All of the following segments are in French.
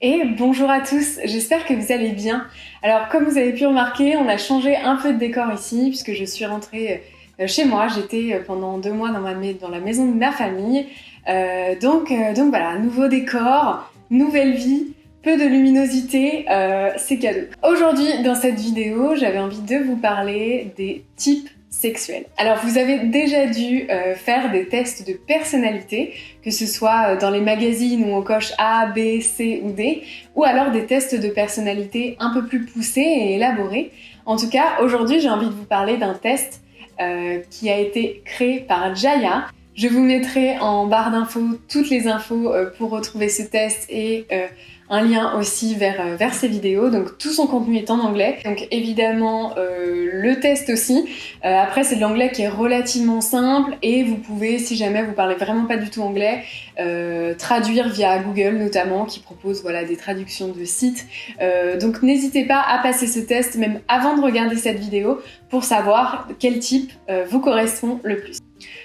Et bonjour à tous, j'espère que vous allez bien. Alors comme vous avez pu remarquer, on a changé un peu de décor ici puisque je suis rentrée chez moi. J'étais pendant 2 mois dans la maison de ma famille. Donc voilà, nouveau décor, nouvelle vie, peu de luminosité, c'est cadeau. Aujourd'hui dans cette vidéo, j'avais envie de vous parler des types sexuelle. Alors vous avez déjà dû faire des tests de personnalité, que ce soit dans les magazines où on coche A, B, C ou D, ou alors des tests de personnalité un peu plus poussés et élaborés. En tout cas, aujourd'hui j'ai envie de vous parler d'un test qui a été créé par Jaya. Je vous mettrai en barre d'infos toutes les infos pour retrouver ce test et un lien aussi vers ses vidéos. Donc tout son contenu est en anglais. Donc évidemment le test aussi. Après c'est de l'anglais qui est relativement simple et vous pouvez, si jamais vous parlez vraiment pas du tout anglais, traduire via Google notamment qui propose des traductions de sites. Donc n'hésitez pas à passer ce test même avant de regarder cette vidéo pour savoir quel type vous correspond le plus.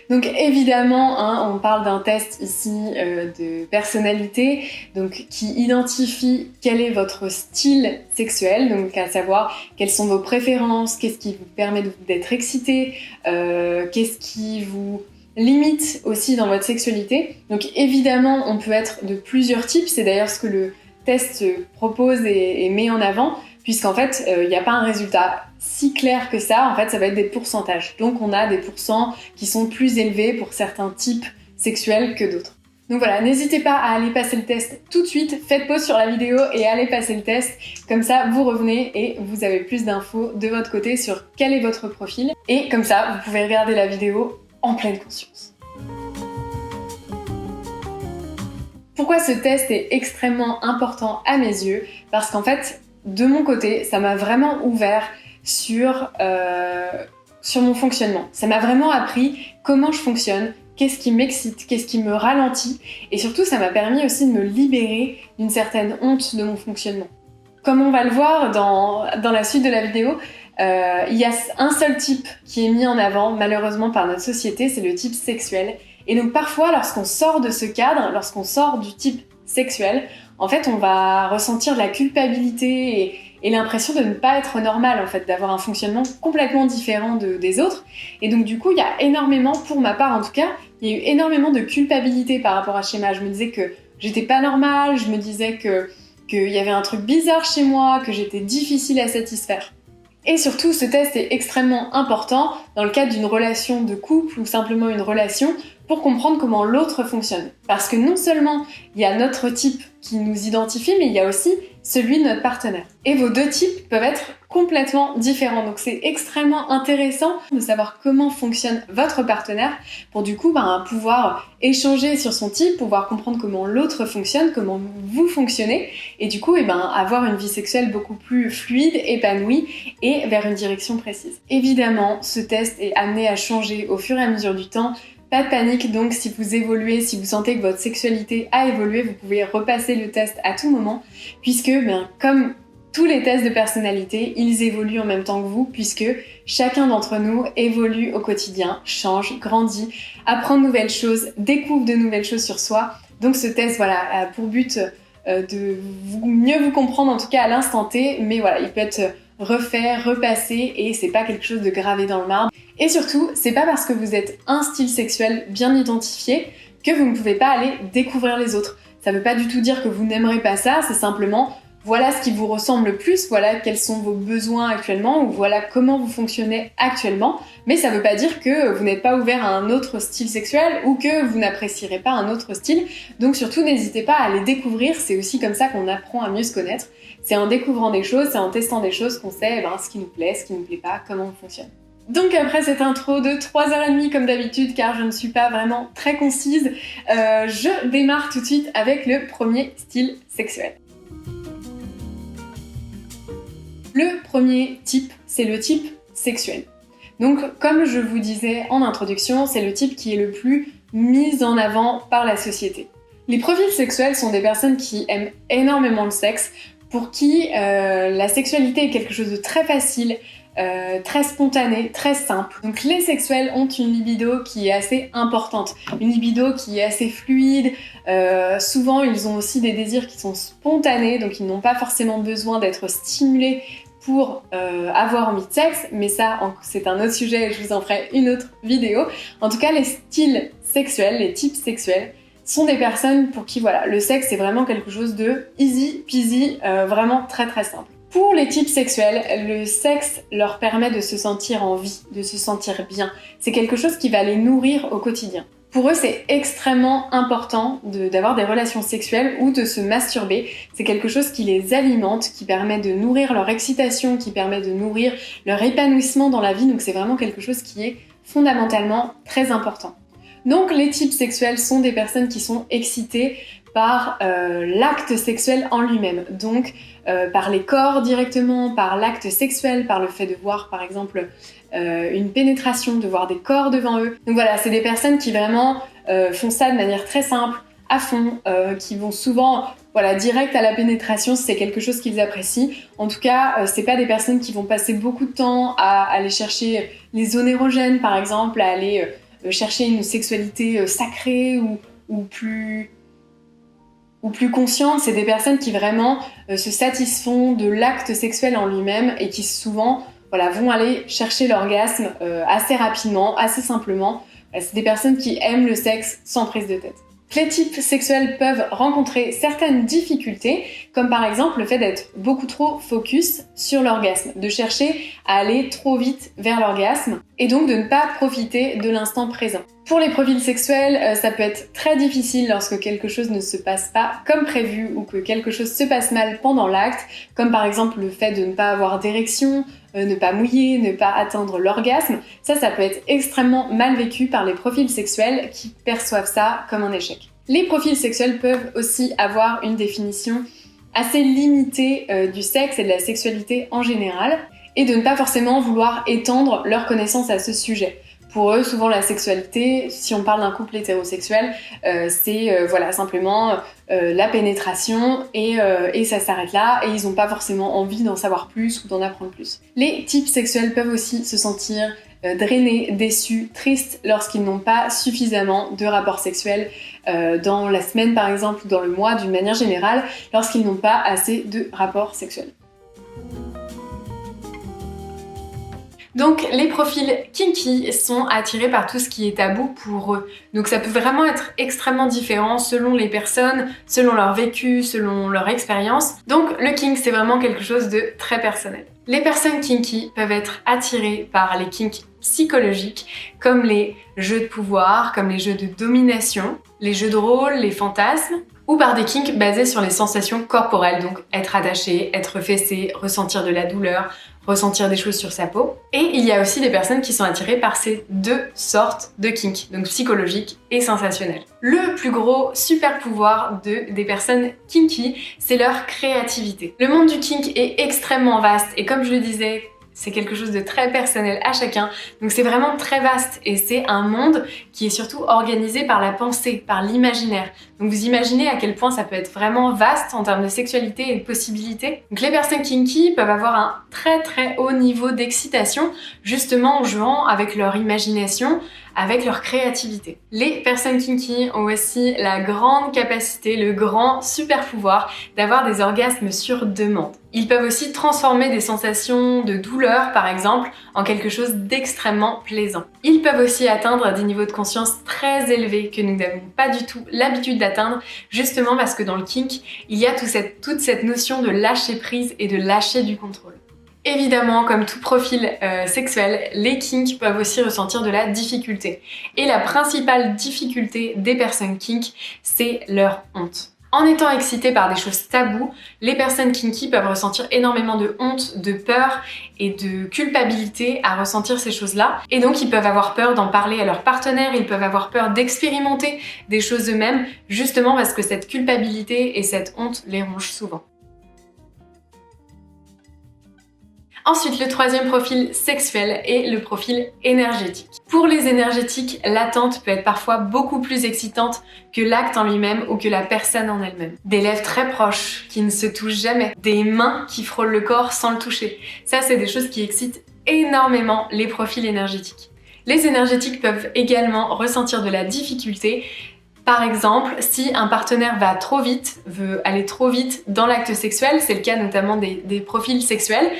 Donc évidemment, on parle d'un test ici de personnalité, donc qui identifie quel est votre style sexuel, donc à savoir quelles sont vos préférences, qu'est-ce qui vous permet d'être excité, qu'est-ce qui vous limite aussi dans votre sexualité. Donc évidemment, on peut être de plusieurs types, c'est d'ailleurs ce que le test propose et met en avant, puisqu'en fait, il n'y a pas un résultat si clair que ça, en fait, ça va être des pourcentages. Donc on a des pourcents qui sont plus élevés pour certains types sexuels que d'autres. Donc voilà, n'hésitez pas à aller passer le test tout de suite, faites pause sur la vidéo et allez passer le test. Comme ça, vous revenez et vous avez plus d'infos de votre côté sur quel est votre profil. Et comme ça, vous pouvez regarder la vidéo en pleine conscience. Pourquoi ce test est extrêmement important à mes yeux? Parce qu'en fait, de mon côté, ça m'a vraiment ouvert sur mon fonctionnement. Ça m'a vraiment appris comment je fonctionne, qu'est-ce qui m'excite, qu'est-ce qui me ralentit, et surtout ça m'a permis aussi de me libérer d'une certaine honte de mon fonctionnement. Comme on va le voir dans la suite de la vidéo, il y a un seul type qui est mis en avant malheureusement par notre société, c'est le type sexuel. Et donc parfois lorsqu'on sort de ce cadre, lorsqu'on sort du type sexuel, en fait on va ressentir de la culpabilité et l'impression de ne pas être normal, en fait, d'avoir un fonctionnement complètement différent des autres. Et donc du coup, il y a énormément, pour ma part en tout cas, il y a eu énormément de culpabilité par rapport à ce schéma. Je me disais que j'étais pas normale, je me disais qu'il y avait un truc bizarre chez moi, que j'étais difficile à satisfaire. Et surtout, ce test est extrêmement important dans le cadre d'une relation de couple ou simplement une relation pour comprendre comment l'autre fonctionne. Parce que non seulement il y a notre type qui nous identifie, mais il y a aussi celui de notre partenaire. Et vos deux types peuvent être complètement différents. Donc c'est extrêmement intéressant de savoir comment fonctionne votre partenaire pour du coup pouvoir échanger sur son type, pouvoir comprendre comment l'autre fonctionne, comment vous fonctionnez, et du coup avoir une vie sexuelle beaucoup plus fluide, épanouie et vers une direction précise. Évidemment, ce test est amené à changer au fur et à mesure du temps. Pas de panique, donc si vous évoluez, si vous sentez que votre sexualité a évolué, vous pouvez repasser le test à tout moment, puisque comme tous les tests de personnalité, ils évoluent en même temps que vous, puisque chacun d'entre nous évolue au quotidien, change, grandit, apprend de nouvelles choses, découvre de nouvelles choses sur soi. Donc ce test a pour but de mieux vous comprendre, en tout cas à l'instant T, mais il peut être refait, repassé, et c'est pas quelque chose de gravé dans le marbre. Et surtout, c'est pas parce que vous êtes un style sexuel bien identifié que vous ne pouvez pas aller découvrir les autres. Ça veut pas du tout dire que vous n'aimerez pas ça, c'est simplement voilà ce qui vous ressemble le plus, voilà quels sont vos besoins actuellement, ou voilà comment vous fonctionnez actuellement, mais ça veut pas dire que vous n'êtes pas ouvert à un autre style sexuel ou que vous n'apprécierez pas un autre style. Donc surtout, n'hésitez pas à les découvrir, c'est aussi comme ça qu'on apprend à mieux se connaître. C'est en découvrant des choses, c'est en testant des choses qu'on sait ce qui nous plaît, ce qui nous plaît pas, comment on fonctionne. Donc après cette intro de 3h30 comme d'habitude, car je ne suis pas vraiment très concise, je démarre tout de suite avec le premier style sexuel. Le premier type, c'est le type sexuel. Donc comme je vous disais en introduction, c'est le type qui est le plus mis en avant par la société. Les profils sexuels sont des personnes qui aiment énormément le sexe, pour qui la sexualité est quelque chose de très facile, très spontanée, très simple. Donc les sexuels ont une libido qui est assez importante, une libido qui est assez fluide. Souvent ils ont aussi des désirs qui sont spontanés, donc ils n'ont pas forcément besoin d'être stimulés pour avoir envie de sexe, mais ça c'est un autre sujet et je vous en ferai une autre vidéo. En tout cas, les styles sexuels, les types sexuels sont des personnes pour qui voilà, le sexe c'est vraiment quelque chose de easy peasy, vraiment très très simple. Pour les types sexuels, le sexe leur permet de se sentir en vie, de se sentir bien. C'est quelque chose qui va les nourrir au quotidien. Pour eux, c'est extrêmement important d'avoir des relations sexuelles ou de se masturber. C'est quelque chose qui les alimente, qui permet de nourrir leur excitation, qui permet de nourrir leur épanouissement dans la vie. Donc c'est vraiment quelque chose qui est fondamentalement très important. Donc les types sexuels sont des personnes qui sont excitées par l'acte sexuel en lui-même. Donc par les corps directement, par l'acte sexuel, par le fait de voir par exemple une pénétration, de voir des corps devant eux. Donc voilà, c'est des personnes qui vraiment font ça de manière très simple, à fond, qui vont souvent direct à la pénétration si c'est quelque chose qu'ils apprécient. En tout cas, c'est pas des personnes qui vont passer beaucoup de temps à aller chercher les zones érogènes par exemple, à aller chercher une sexualité sacrée ou plus consciente. C'est des personnes qui vraiment se satisfont de l'acte sexuel en lui-même et qui souvent vont aller chercher l'orgasme assez rapidement, assez simplement. C'est des personnes qui aiment le sexe sans prise de tête. Les types sexuels peuvent rencontrer certaines difficultés, comme par exemple le fait d'être beaucoup trop focus sur l'orgasme, de chercher à aller trop vite vers l'orgasme et donc de ne pas profiter de l'instant présent. Pour les profils sexuels, ça peut être très difficile lorsque quelque chose ne se passe pas comme prévu ou que quelque chose se passe mal pendant l'acte, comme par exemple le fait de ne pas avoir d'érection, ne pas mouiller, ne pas atteindre l'orgasme. Ça peut être extrêmement mal vécu par les profils sexuels qui perçoivent ça comme un échec. Les profils sexuels peuvent aussi avoir une définition assez limitée du sexe et de la sexualité en général, et de ne pas forcément vouloir étendre leur connaissance à ce sujet. Pour eux, souvent la sexualité, si on parle d'un couple hétérosexuel, c'est simplement la pénétration et ça s'arrête là et ils n'ont pas forcément envie d'en savoir plus ou d'en apprendre plus. Les types sexuels peuvent aussi se sentir drainés, déçus, tristes lorsqu'ils n'ont pas suffisamment de rapports sexuels dans la semaine par exemple ou dans le mois d'une manière générale, lorsqu'ils n'ont pas assez de rapports sexuels. Donc les profils kinky sont attirés par tout ce qui est tabou pour eux. Donc ça peut vraiment être extrêmement différent selon les personnes, selon leur vécu, selon leur expérience. Donc le kink c'est vraiment quelque chose de très personnel. Les personnes kinky peuvent être attirées par les kinks psychologiques comme les jeux de pouvoir, comme les jeux de domination, les jeux de rôle, les fantasmes, ou par des kinks basés sur les sensations corporelles, donc être attaché, être fessé, ressentir de la douleur, ressentir des choses sur sa peau. Et il y a aussi des personnes qui sont attirées par ces deux sortes de kinks, donc psychologiques et sensationnels. Le plus gros super pouvoir des personnes kinky, c'est leur créativité. Le monde du kink est extrêmement vaste et comme je le disais, c'est quelque chose de très personnel à chacun, donc c'est vraiment très vaste et c'est un monde qui est surtout organisé par la pensée, par l'imaginaire. Donc vous imaginez à quel point ça peut être vraiment vaste en termes de sexualité et de possibilités. Donc les personnes kinky peuvent avoir un très très haut niveau d'excitation, justement en jouant avec leur imagination, avec leur créativité. Les personnes kinky ont aussi la grande capacité, le grand super pouvoir d'avoir des orgasmes sur demande. Ils peuvent aussi transformer des sensations de douleur, par exemple, en quelque chose d'extrêmement plaisant. Ils peuvent aussi atteindre des niveaux de conscience très élevés que nous n'avons pas du tout l'habitude d'atteindre, justement parce que dans le kink, il y a toute cette notion de lâcher prise et de lâcher du contrôle. Évidemment, comme tout profil sexuel, les kinks peuvent aussi ressentir de la difficulté. Et la principale difficulté des personnes kink, c'est leur honte. En étant excitées par des choses tabous, les personnes kinky peuvent ressentir énormément de honte, de peur et de culpabilité à ressentir ces choses-là. Et donc ils peuvent avoir peur d'en parler à leur partenaire, ils peuvent avoir peur d'expérimenter des choses eux-mêmes, justement parce que cette culpabilité et cette honte les rongent souvent. Ensuite, le troisième profil sexuel est le profil énergétique. Pour les énergétiques, l'attente peut être parfois beaucoup plus excitante que l'acte en lui-même ou que la personne en elle-même. Des lèvres très proches qui ne se touchent jamais, des mains qui frôlent le corps sans le toucher. Ça, c'est des choses qui excitent énormément les profils énergétiques. Les énergétiques peuvent également ressentir de la difficulté. Par exemple, si un partenaire va trop vite, veut aller trop vite dans l'acte sexuel, c'est le cas notamment des profils sexuels,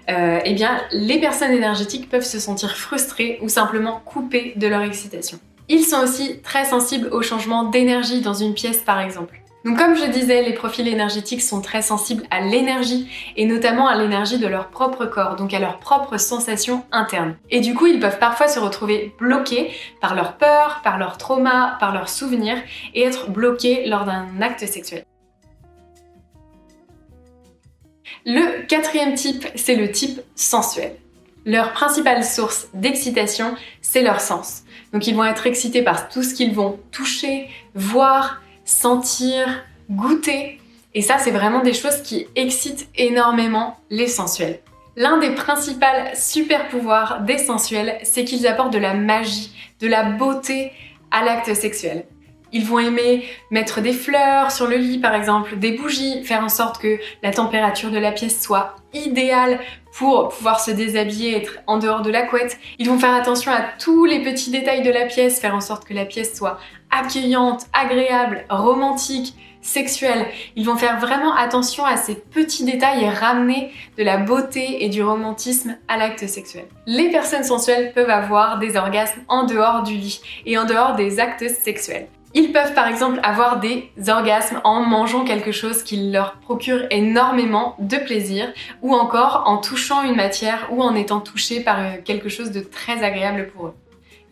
eh bien les personnes énergétiques peuvent se sentir frustrées ou simplement coupées de leur excitation. Ils sont aussi très sensibles aux changements d'énergie dans une pièce par exemple. Donc comme je disais, les profils énergétiques sont très sensibles à l'énergie et notamment à l'énergie de leur propre corps, donc à leurs propres sensations internes. Et du coup, ils peuvent parfois se retrouver bloqués par leur peur, par leur trauma, par leurs souvenirs et être bloqués lors d'un acte sexuel. Le quatrième type, c'est le type sensuel. Leur principale source d'excitation, c'est leur sens. Donc ils vont être excités par tout ce qu'ils vont toucher, voir, sentir, goûter. Et ça, c'est vraiment des choses qui excitent énormément les sensuels. L'un des principaux super pouvoirs des sensuels, c'est qu'ils apportent de la magie, de la beauté à l'acte sexuel. Ils vont aimer mettre des fleurs sur le lit par exemple, des bougies, faire en sorte que la température de la pièce soit idéale pour pouvoir se déshabiller et être en dehors de la couette. Ils vont faire attention à tous les petits détails de la pièce, faire en sorte que la pièce soit accueillante, agréable, romantique, sexuelle. Ils vont faire vraiment attention à ces petits détails et ramener de la beauté et du romantisme à l'acte sexuel. Les personnes sensuelles peuvent avoir des orgasmes en dehors du lit et en dehors des actes sexuels. Ils peuvent par exemple avoir des orgasmes en mangeant quelque chose qui leur procure énormément de plaisir ou encore en touchant une matière ou en étant touchés par quelque chose de très agréable pour eux.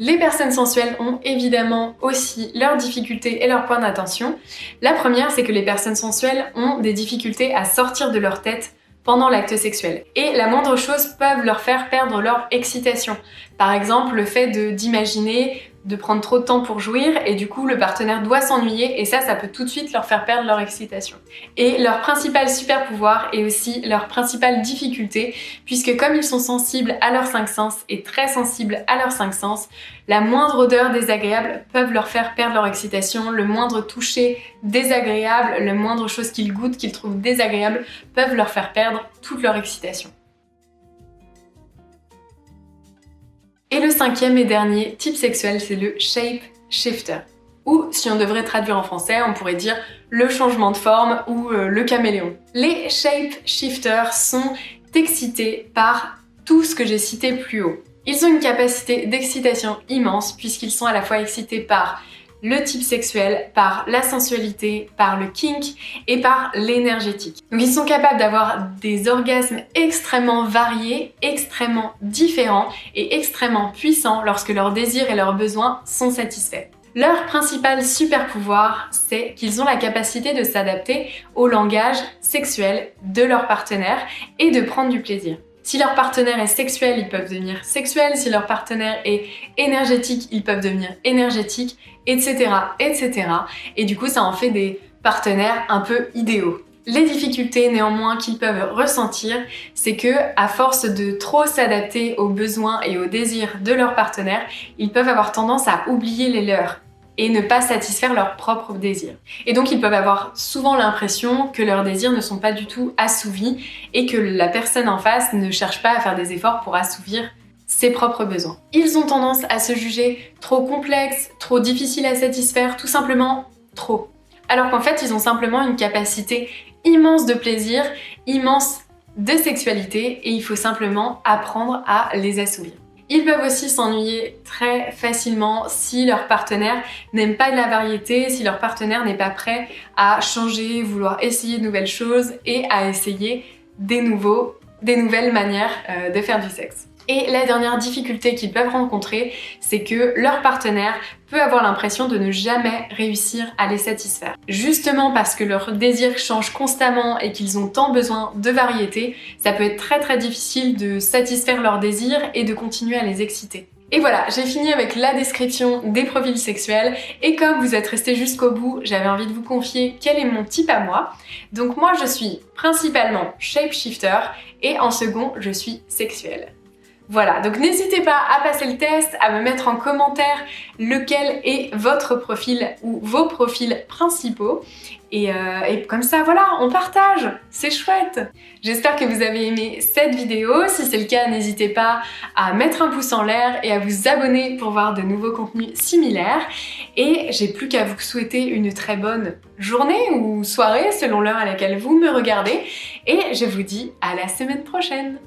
Les personnes sensuelles ont évidemment aussi leurs difficultés et leurs points d'attention. La première, c'est que les personnes sensuelles ont des difficultés à sortir de leur tête pendant l'acte sexuel. Et la moindre chose peut leur faire perdre leur excitation. Par exemple, le fait d'imaginer de prendre trop de temps pour jouir et du coup le partenaire doit s'ennuyer et ça peut tout de suite leur faire perdre leur excitation. Et leur principal super pouvoir est aussi leur principale difficulté puisque comme ils sont sensibles à leurs cinq sens et très sensibles à leurs cinq sens, la moindre odeur désagréable peut leur faire perdre leur excitation, le moindre toucher désagréable, le moindre chose qu'ils goûtent, qu'ils trouvent désagréable peuvent leur faire perdre toute leur excitation. Et le cinquième et dernier type sexuel, c'est le shape shifter. Ou si on devrait traduire en français, on pourrait dire le changement de forme ou le caméléon. Les shape shifters sont excités par tout ce que j'ai cité plus haut. Ils ont une capacité d'excitation immense puisqu'ils sont à la fois excités par le type sexuel, par la sensualité, par le kink et par l'énergétique. Donc ils sont capables d'avoir des orgasmes extrêmement variés, extrêmement différents et extrêmement puissants lorsque leurs désirs et leurs besoins sont satisfaits. Leur principal super pouvoir, c'est qu'ils ont la capacité de s'adapter au langage sexuel de leur partenaire et de prendre du plaisir. Si leur partenaire est sexuel, ils peuvent devenir sexuels. Si leur partenaire est énergétique, ils peuvent devenir énergétiques, etc., etc. Et du coup, ça en fait des partenaires un peu idéaux. Les difficultés néanmoins qu'ils peuvent ressentir, c'est que à force de trop s'adapter aux besoins et aux désirs de leur partenaire, ils peuvent avoir tendance à oublier les leurs et ne pas satisfaire leurs propres désirs. Et donc ils peuvent avoir souvent l'impression que leurs désirs ne sont pas du tout assouvis et que la personne en face ne cherche pas à faire des efforts pour assouvir ses propres besoins. Ils ont tendance à se juger trop complexes, trop difficiles à satisfaire, tout simplement trop. Alors qu'en fait, ils ont simplement une capacité immense de plaisir, immense de sexualité et il faut simplement apprendre à les assouvir. Ils peuvent aussi s'ennuyer très facilement si leur partenaire n'aime pas de la variété, si leur partenaire n'est pas prêt à changer, vouloir essayer de nouvelles choses et à essayer des nouvelles manières de faire du sexe. Et la dernière difficulté qu'ils peuvent rencontrer, c'est que leur partenaire peut avoir l'impression de ne jamais réussir à les satisfaire. Justement parce que leurs désirs changent constamment et qu'ils ont tant besoin de variété, ça peut être très très difficile de satisfaire leurs désirs et de continuer à les exciter. Et voilà, j'ai fini avec la description des profils sexuels et comme vous êtes resté jusqu'au bout, j'avais envie de vous confier quel est mon type à moi. Donc moi je suis principalement shapeshifter et en second je suis sexuelle. Voilà, donc n'hésitez pas à passer le test, à me mettre en commentaire lequel est votre profil ou vos profils principaux. Et comme ça, voilà, on partage, c'est chouette. J'espère que vous avez aimé cette vidéo. Si c'est le cas, n'hésitez pas à mettre un pouce en l'air et à vous abonner pour voir de nouveaux contenus similaires. Et j'ai plus qu'à vous souhaiter une très bonne journée ou soirée selon l'heure à laquelle vous me regardez. Et je vous dis à la semaine prochaine.